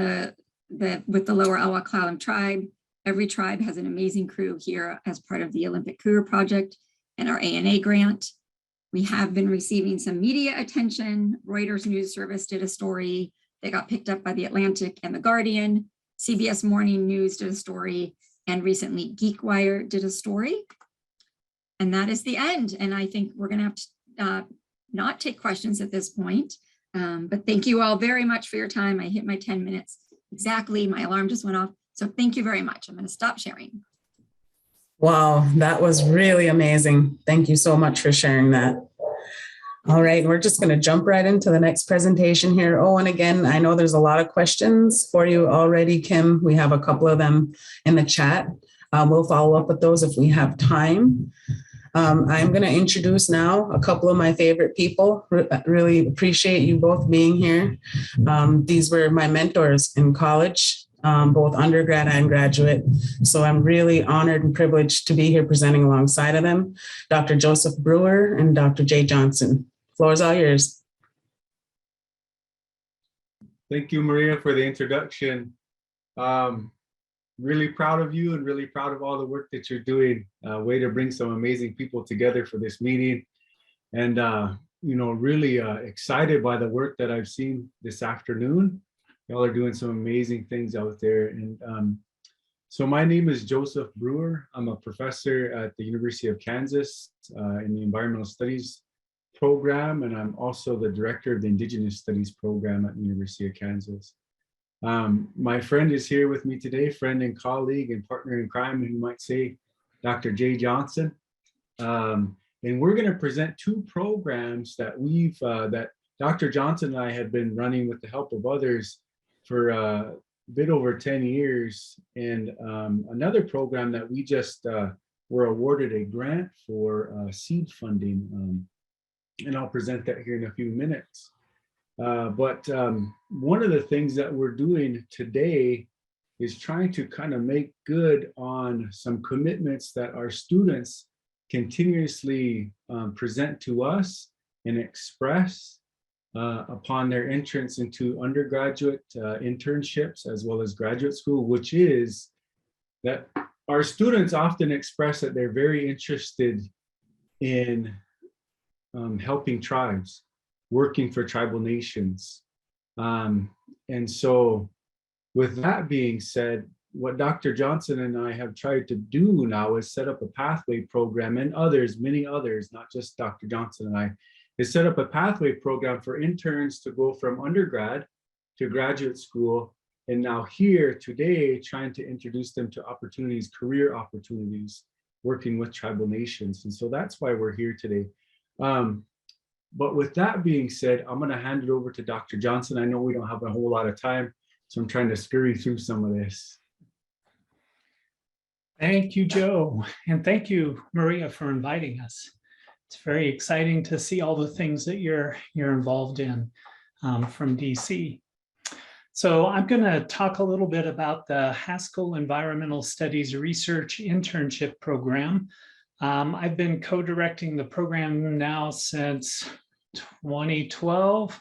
with the Lower Elwha Clallam tribe. Every tribe has an amazing crew here as part of the Olympic Cougar Project and our ANA grant. We have been receiving some media attention. Reuters News Service did a story. They got picked up by The Atlantic and The Guardian. CBS Morning News did a story. And recently GeekWire did a story. And that is the end. And I think we're gonna have to not take questions at this point. But thank you all very much for your time. I hit my 10 minutes exactly. My alarm just went off. So thank you very much. I'm gonna stop sharing. Wow, that was really amazing. Thank you so much for sharing that. All right, we're just going to jump right into the next presentation here. Oh, and again, I know there's a lot of questions for you already, Kim. We have a couple of them in the chat. We'll follow up with those if we have time. I'm going to introduce now a couple of my favorite people. Really appreciate you both being here. These were my mentors in college, both undergrad and graduate. So I'm really honored and privileged to be here presenting alongside of them, Dr. Joseph Brewer and Dr. Jay Johnson. Floor is all yours. Thank you, Maria, for the introduction. Really proud of you and really proud of all the work that you're doing. Way to bring some amazing people together for this meeting. And, really excited by the work that I've seen this afternoon. Y'all are doing some amazing things out there. And so my name is Joseph Brewer. I'm a professor at the University of Kansas in the Environmental Studies program, and I'm also the director of the Indigenous Studies program at the University of Kansas. My friend is here with me today, friend and colleague and partner in crime, you might say, Dr. Jay Johnson. And we're going to present two programs that that Dr. Johnson and I have been running with the help of others for a bit over 10 years. And another program that we just were awarded a grant for seed funding. And I'll present that here in a few minutes. But one of the things that we're doing today is trying to kind of make good on some commitments that our students continuously present to us and express upon their entrance into undergraduate internships as well as graduate school, which is that our students often express that they're very interested in helping tribes, working for tribal nations. And so with that being said, what Dr. Johnson and I have tried to do now is set up a pathway program, and others, many others, not just Dr. Johnson and I, is set up a pathway program for interns to go from undergrad to graduate school. And now here today, trying to introduce them to opportunities, career opportunities, working with tribal nations. And so that's why we're here today. But with that being said, I'm going to hand it over to Dr. Johnson. I know we don't have a whole lot of time, so I'm trying to scurry through some of this. Thank you, Joe. And thank you, Maria, for inviting us. It's very exciting to see all the things that you're involved in from DC. So I'm going to talk a little bit about the Haskell Environmental Studies Research Internship Program. I've been co-directing the program now since 2012,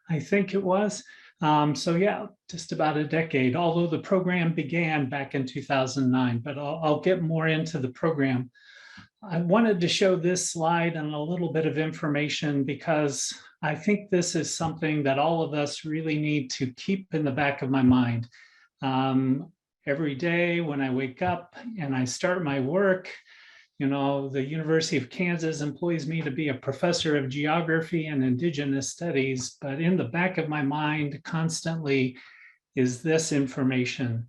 I think it was. So yeah, just about a decade, although the program began back in 2009, but I'll get more into the program. I wanted to show this slide and a little bit of information because I think this is something that all of us really need to keep in the back of my mind. Every day when I wake up and I start my work, you know, the University of Kansas employs me to be a professor of geography and Indigenous studies, but in the back of my mind constantly is this information.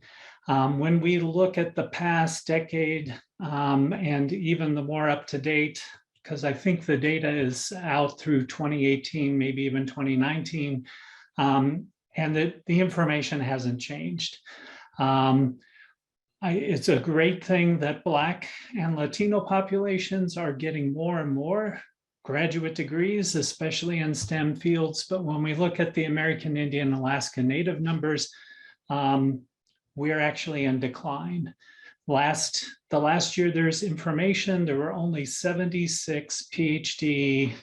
When we look at the past decade and even the more up to date, because I think the data is out through 2018, maybe even 2019, and the information hasn't changed. It's a great thing that Black and Latino populations are getting more and more graduate degrees, especially in STEM fields. But when we look at the American Indian Alaska Native numbers, we're actually in decline. The last year there's information, there were only 76 PhDs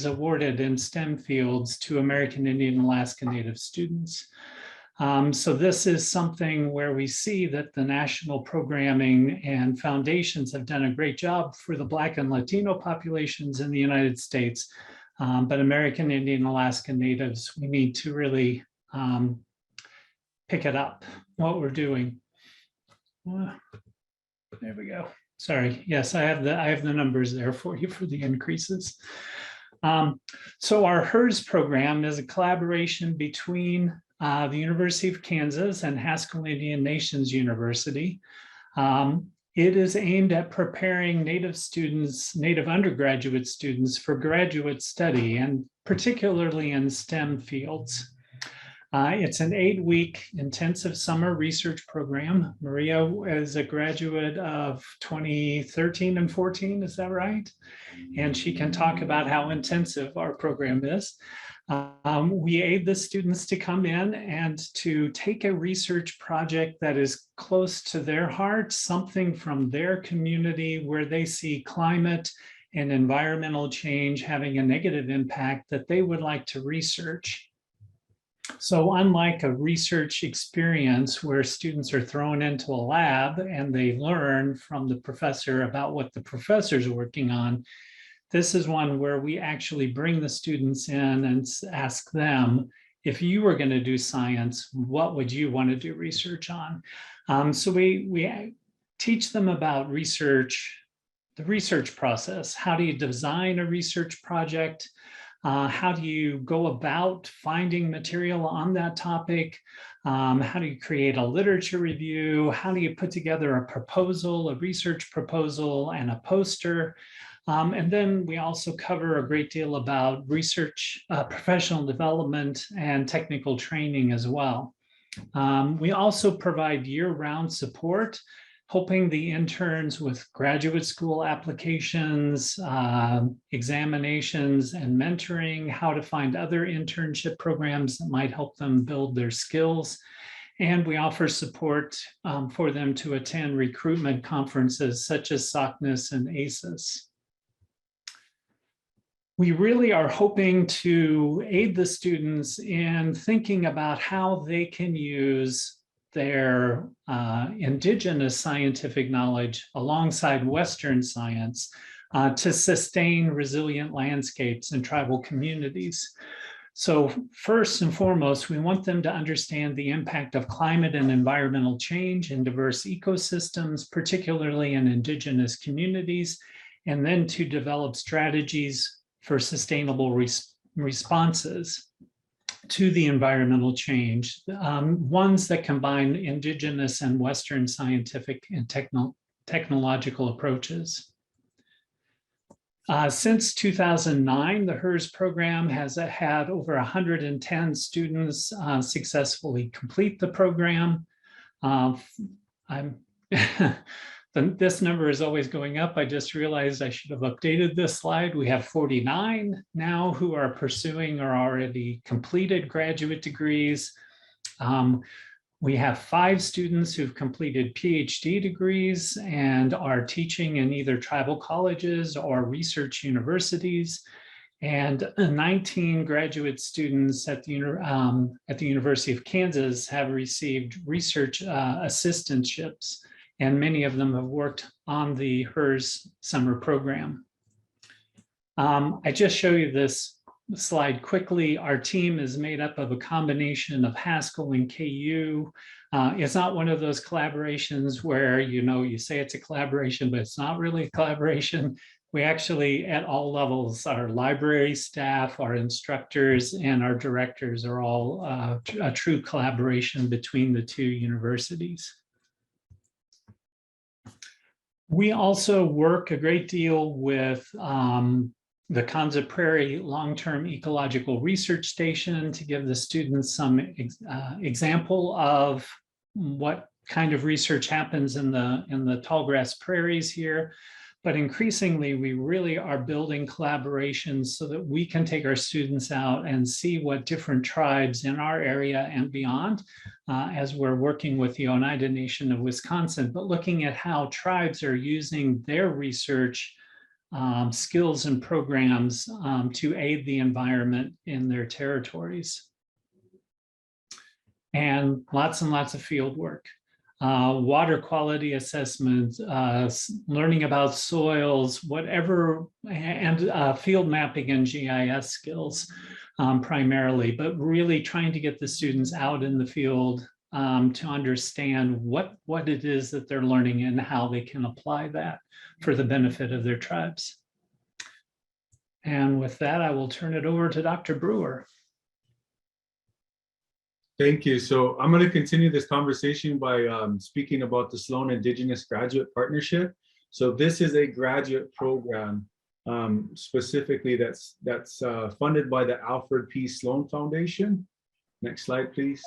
awarded in STEM fields to American Indian Alaska Native students. So this is something where we see that the national programming and foundations have done a great job for the Black and Latino populations in the United States. But American Indian Alaska Natives, we need to really pick it up, what we're doing. There we go. Sorry. Yes, I have the numbers there for you for the increases. So our HERS program is a collaboration between the University of Kansas and Haskell Indian Nations University. It is aimed at preparing Native students, Native undergraduate students for graduate study, and particularly in STEM fields. It's an 8-week intensive summer research program. Maria is a graduate of 2013 and 14, is that right? And she can talk about how intensive our program is. We aid the students to come in and to take a research project that is close to their heart, something from their community where they see climate and environmental change having a negative impact that they would like to research. So unlike a research experience where students are thrown into a lab and they learn from the professor about what the professor's working on, this is one where we actually bring the students in and ask them, if you were going to do science, what would you want to do research on? So we teach them about research, the research process. How do you design a research project? How do you go about finding material on that topic? How do you create a literature review? How do you put together a proposal, a research proposal, and a poster? And then we also cover a great deal about research, professional development, and technical training as well. We also provide year-round support, helping the interns with graduate school applications, examinations, and mentoring, how to find other internship programs that might help them build their skills. And we offer support for them to attend recruitment conferences such as SOCNUS and ACES. We really are hoping to aid the students in thinking about how they can use their Indigenous scientific knowledge alongside Western science to sustain resilient landscapes and tribal communities. So first and foremost, we want them to understand the impact of climate and environmental change in diverse ecosystems, particularly in Indigenous communities, and then to develop strategies for sustainable responses to the environmental change, ones that combine Indigenous and Western scientific and technological approaches. Since 2009, the HERS program has had over 110 students successfully complete the program. This number is always going up. I just realized I should have updated this slide. We have 49 now who are pursuing or already completed graduate degrees. We have 5 students who've completed PhD degrees and are teaching in either tribal colleges or research universities. And 19 graduate students at the University of Kansas have received research assistantships, and many of them have worked on the HERS summer program. I just show you this slide quickly. Our team is made up of a combination of Haskell and KU. It's not one of those collaborations where, you know, you say it's a collaboration, but it's not really a collaboration. We actually, at all levels, our library staff, our instructors, and our directors are all a true collaboration between the two universities. We also work a great deal with the Prairie long-term ecological research station to give the students some example of what kind of research happens in the tallgrass prairies here. But increasingly, we really are building collaborations so that we can take our students out and see what different tribes in our area and beyond, as we're working with the Oneida Nation of Wisconsin, but looking at how tribes are using their research skills and programs to aid the environment in their territories. And lots of field work. Water quality assessments, learning about soils, whatever, and field mapping and GIS skills primarily, but really trying to get the students out in the field to understand what it is that they're learning and how they can apply that for the benefit of their tribes. And with that, I will turn it over to Dr. Brewer. Thank you. So I'm going to continue this conversation by speaking about the Sloan Indigenous Graduate Partnership. So this is a graduate program specifically that's funded by the Alfred P. Sloan Foundation. Next slide, please.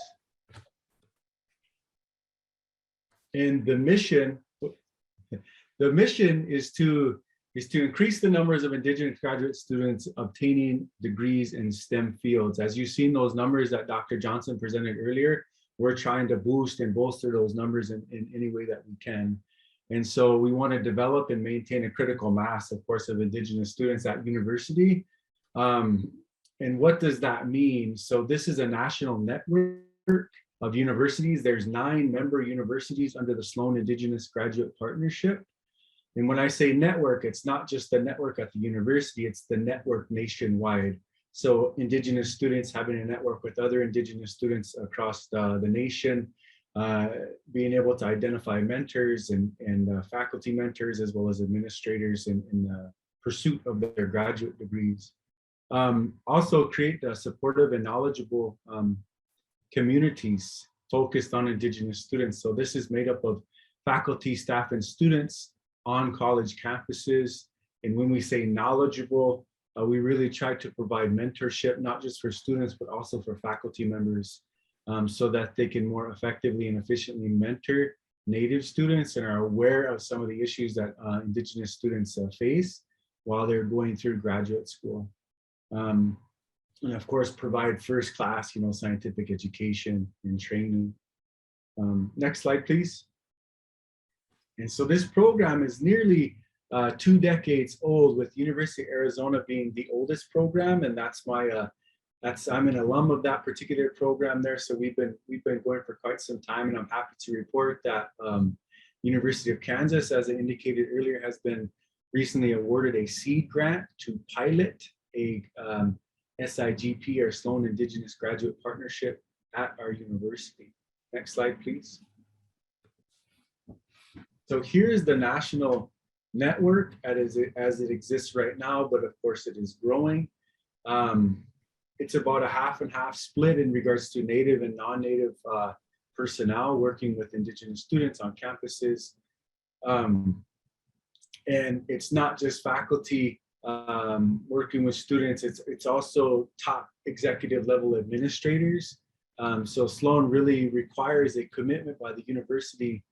And the mission is to increase the numbers of Indigenous graduate students obtaining degrees in STEM fields. As you've seen those numbers that Dr. Johnson presented earlier, we're trying to boost and bolster those numbers in any way that we can. And so we want to develop and maintain a critical mass, of course, of Indigenous students at university. And what does that mean? So this is a national network of universities. There's 9 member universities under the Sloan Indigenous Graduate Partnership. And when I say network, it's not just the network at the university, it's the network nationwide. So Indigenous students having a network with other Indigenous students across the nation, being able to identify mentors and faculty mentors, as well as administrators in the pursuit of their graduate degrees. Also create supportive and knowledgeable communities focused on Indigenous students. So this is made up of faculty, staff, and students on college campuses. And when we say knowledgeable, we really try to provide mentorship, not just for students, but also for faculty members, so that they can more effectively and efficiently mentor Native students and are aware of some of the issues that Indigenous students face while they're going through graduate school. And of course, provide first class, scientific education and training. Next slide, please. And so this program is nearly 2 decades old, with University of Arizona being the oldest program, and I'm an alum of that particular program there. So we've been going for quite some time, and I'm happy to report that University of Kansas, as I indicated earlier, has been recently awarded a seed grant to pilot a SIGP, or Sloan Indigenous Graduate Partnership, at our university. Next slide, please. So here's the national network as it exists right now, but of course it is growing. It's about a half and half split in regards to Native and non-Native personnel working with Indigenous students on campuses. And it's not just faculty working with students, it's also top executive level administrators. So Sloan really requires a commitment by the university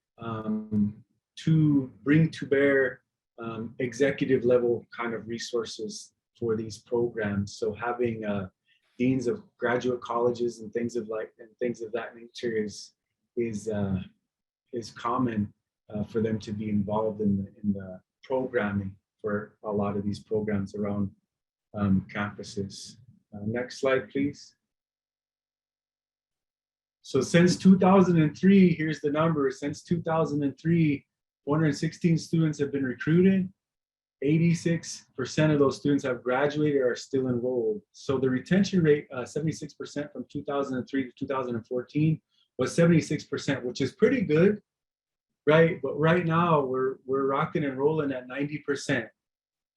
to bring to bear executive level kind of resources for these programs. So having deans of graduate colleges and things of that nature is common for them to be involved in the programming for a lot of these programs around campuses. Next slide, please. So since 2003, here's the number. Since 2003, 416 students have been recruited. 86% of those students have graduated or are still enrolled. So the retention rate, 76% from 2003 to 2014 was 76%, which is pretty good, right? But right now we're rocking and rolling at 90%.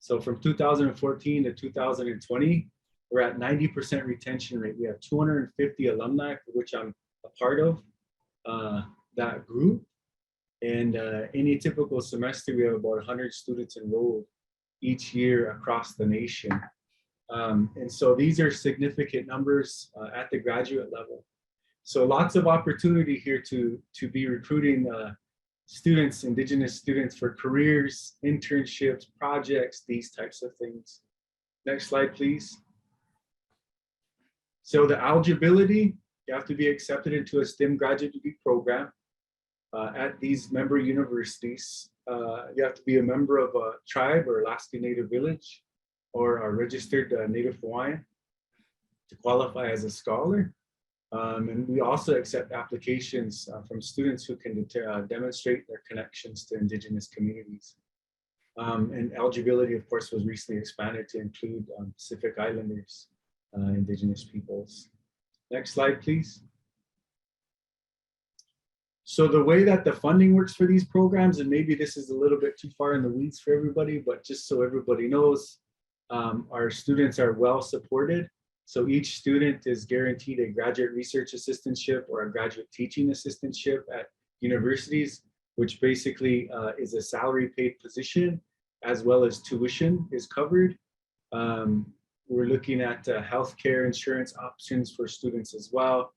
So from 2014 to 2020, we're at 90% retention rate. We have 250 alumni, for which I'm a part of that group. And any typical semester, we have about 100 students enrolled each year across the nation. And so these are significant numbers at the graduate level. So lots of opportunity here to be recruiting students, Indigenous students, for careers, internships, projects, these types of things. Next slide, please. So the eligibility, you have to be accepted into a STEM graduate degree program at these member universities. You have to be a member of a tribe or Alaska Native village or a registered Native Hawaiian to qualify as a scholar. And we also accept applications from students who can demonstrate their connections to Indigenous communities. And eligibility, of course, was recently expanded to include Pacific Islanders, Indigenous peoples. Next slide, please. So the way that the funding works for these programs, and maybe this is a little bit too far in the weeds for everybody, but just so everybody knows, our students are well supported. So each student is guaranteed a graduate research assistantship or a graduate teaching assistantship at universities, which basically is a salary paid position, as well as tuition is covered. We're looking at healthcare insurance options for students as well.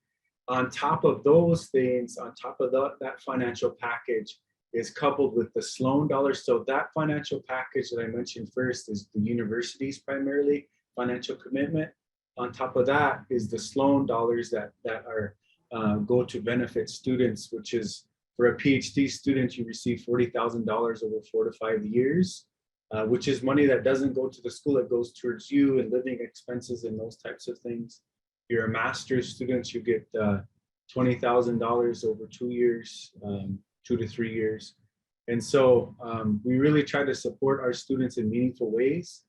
On top of those things, on top of that financial package is coupled with the Sloan dollars. So that financial package that I mentioned first is the university's primarily financial commitment. On top of that is the Sloan dollars that are go to benefit students, which is for a PhD student, you receive $40,000 over 4 to 5 years, which is money that doesn't go to the school, it goes towards you and living expenses and those types of things. You're a master's student, you get $20,000 over 2 years, 2 to 3 years. And so we really try to support our students in meaningful ways.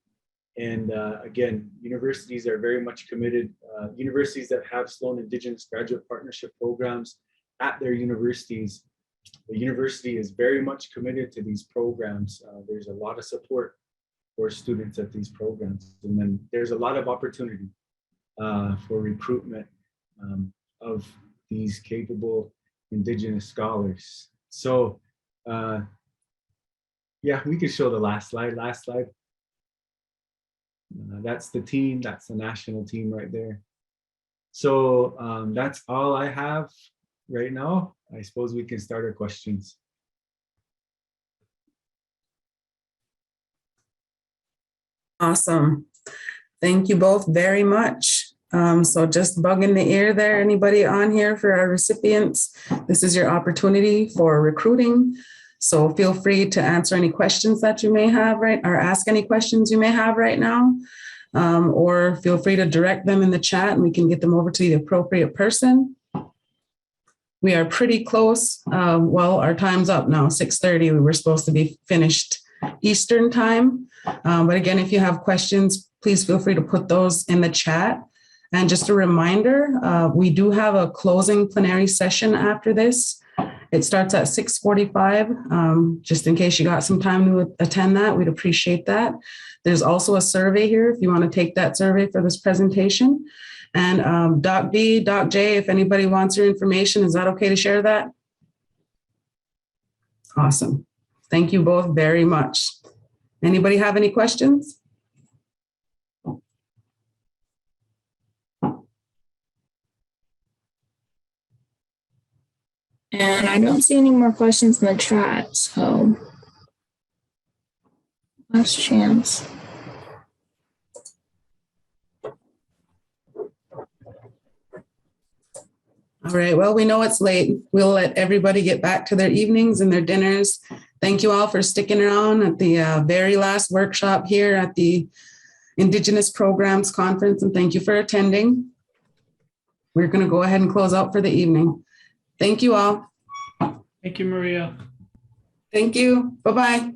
And again, universities are very much committed. Universities that have Sloan Indigenous graduate partnership programs at their universities, the university is very much committed to these programs. There's a lot of support for students at these programs. And then there's a lot of opportunity for recruitment of these capable Indigenous scholars. So yeah, we can show the last slide. That's the team, that's the national team right there. So that's all I have right now. I suppose we can start our questions. Awesome. Thank you both very much. So just bug in the ear there, anybody on here for our recipients, this is your opportunity for recruiting. So feel free to answer any questions that you may have, right, or ask any questions you may have right now, or feel free to direct them in the chat and we can get them over to the appropriate person. We are pretty close. Well, our time's up now, 6:30. We were supposed to be finished Eastern time. But again, if you have questions, please feel free to put those in the chat. And just a reminder, we do have a closing plenary session after this. It starts at 6:45. Just in case you got some time to attend that, we'd appreciate that. There's also a survey here if you want to take that survey for this presentation. And Doc D, Doc J, if anybody wants your information, is that okay to share that? Awesome. Thank you both very much. Anybody have any questions? And I don't see any more questions in the chat, so last chance. All right, well, we know it's late. We'll let everybody get back to their evenings and their dinners. Thank you all for sticking around at the very last workshop here at the Indigenous Programs Conference, and thank you for attending. We're going to go ahead and close out for the evening. Thank you all. Thank you, Maria. Thank you. Bye-bye.